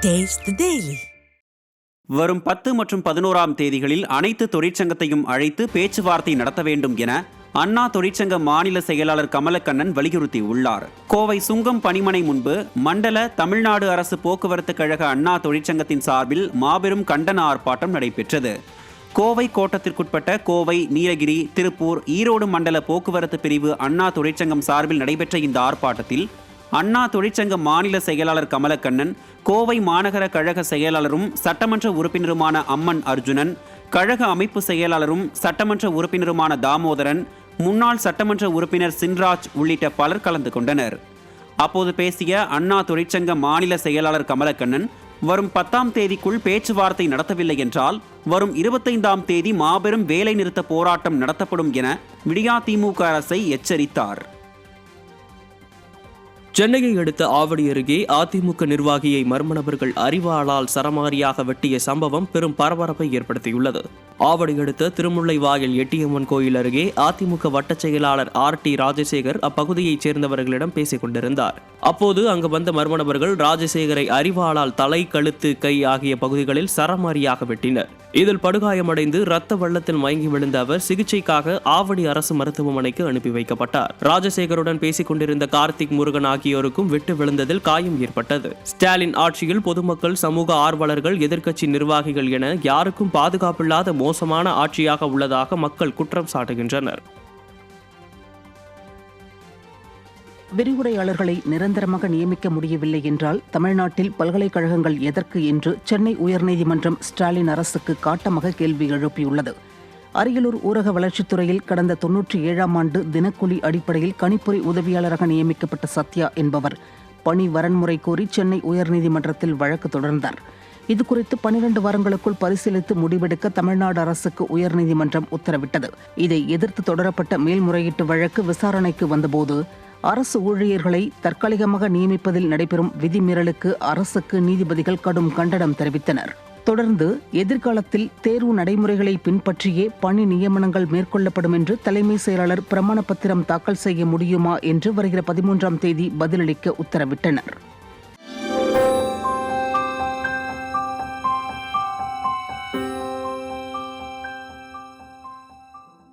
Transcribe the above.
Taste the Daily. வரும் 10 மற்றும் 11ஆம் தேதிகளில் அனைத்து தொழிற்சங்கத்தையும் அழைத்து பேச்சுவார்த்தை நடத்த வேண்டும் என அண்ணா தொழிற்சங்க மாநில செயலாளர் கமலக்கண்ணன் வலியுறுத்தியுள்ளார். கோவை சுங்கம் பணிமனை முன்பு மண்டல தமிழ்நாடு அரசு போக்குவரத்து கழக அண்ணா தொழிற்சங்கத்தின் சார்பில் மாபெரும் கண்டன ஆர்ப்பாட்டம் நடைபெற்றது. கோவை கோட்டத்திற்குட்பட்ட கோவை, நீலகிரி, திருப்பூர், ஈரோடு மண்டல போக்குவரத்து பிரிவு அண்ணா தொழிற்சங்கம் சார்பில் நடைபெற்ற இந்த ஆர்ப்பாட்டத்தில் அண்ணா தொழிற்சங்க மாநில செயலாளர் கமலக்கண்ணன், கோவை மாநகர கழக செயலாளரும் சட்டமன்ற உறுப்பினருமான அம்மன் அர்ஜுனன், கழக அமைப்பு செயலாளரும் சட்டமன்ற உறுப்பினருமான தாமோதரன், முன்னாள் சட்டமன்ற உறுப்பினர் சின்ராஜ் உள்ளிட்ட பலர் கலந்து கொண்டனர். அப்போது பேசிய அண்ணா தொழிற்சங்க மாநில செயலாளர் கமலக்கண்ணன், வரும் 10ஆம் தேதிக்குள் பேச்சுவார்த்தை நடத்தவில்லை என்றால் வரும் 25ஆம் தேதி மாபெரும் வேலை நிறுத்த போராட்டம் நடத்தப்படும் என விடியா திமுக அரசை எச்சரித்தார். சென்னையை அடுத்த ஆவடி அருகே அதிமுக நிர்வாகியை மர்ம நபர்கள் அரிவாளால் சரமாரியாக வெட்டிய சம்பவம் பெரும் பரபரப்பை ஏற்படுத்தியுள்ளது. ஆவடி அடுத்த திருமுல்லைவாயில் எட்டியம்மன் கோயில் அருகே அதிமுக வட்டச் செயலாளர் RT ராஜசேகர் அப்பகுதியைச் சேர்ந்தவர்களிடம் பேசிக் கொண்டிருந்தார். அப்போது அங்கு வந்த மர்ம நபர்கள் ராஜசேகரை அரிவாளால் தலை, கழுத்து, கை ஆகிய பகுதிகளில் சரமாரியாக வெட்டினர். இதில் படுகாயமடைந்து இரத்த வெள்ளத்தில் மயங்கி விழுந்த அவர் சிகிச்சைக்காக ஆவடி அரசு மருத்துவமனைக்கு அனுப்பி வைக்கப்பட்டார். ராஜசேகருடன் பேசிக் கொண்டிருந்த கார்த்திக், முருகன் ஆகியோருக்கும் வெட்டு விழுந்ததில் காயம் ஏற்பட்டது. ஸ்டாலின் ஆட்சியில் பொதுமக்கள், சமூக ஆர்வலர்கள், எதிர்க்கட்சி நிர்வாகிகள் என யாருக்கும் பாதுகாப்பில்லாத மோசமான ஆட்சியாக உள்ளதாக மக்கள் குற்றம் சாட்டுகின்றனர். விரிவுரையாளர்களை நிரந்தரமாக நியமிக்க முடியவில்லை என்றால் தமிழ்நாட்டில் பல்கலைக்கழகங்கள் எதற்கு என்று சென்னை உயர்நீதிமன்றம் ஸ்டாலின் அரசுக்கு காட்டமாக கேள்வி எழுப்பியுள்ளது. அரியலூர் ஊரக வளர்ச்சித்துறையில் கடந்த 97ஆம் ஆண்டு தினக்கூலி அடிப்படையில் கணிப்பொறி உதவியாளராக நியமிக்கப்பட்ட சத்யா என்பவர் பணி வரன்முறை கோரி சென்னை உயர்நீதிமன்றத்தில் வழக்கு தொடர்ந்தார். இதுகுறித்து 12 வாரங்களுக்குள் பரிசீலித்து முடிவெடுக்க தமிழ்நாடு அரசுக்கு உயர்நீதிமன்றம் உத்தரவிட்டது. இதை எதிர்த்து தொடரப்பட்ட மேல்முறையீட்டு வழக்கு விசாரணைக்கு வந்தபோது அரசு ஊழியர்களை தற்காலிகமாக நியமிப்பதில் நடைபெறும் விதிமீறலுக்கு அரசுக்கு நீதிபதிகள் கடும் கண்டனம் தெரிவித்தனர். தொடர்ந்து எதிர்காலத்தில் தேர்வு நடைமுறைகளை பின்பற்றியே பணி நியமனங்கள் மேற்கொள்ளப்படும் என்று தலைமை செயலாளர் பிரமாண பத்திரம் தாக்கல் செய்ய முடியுமா என்று வருகிற 13ஆம் தேதி பதிலளிக்க உத்தரவிட்டனர்.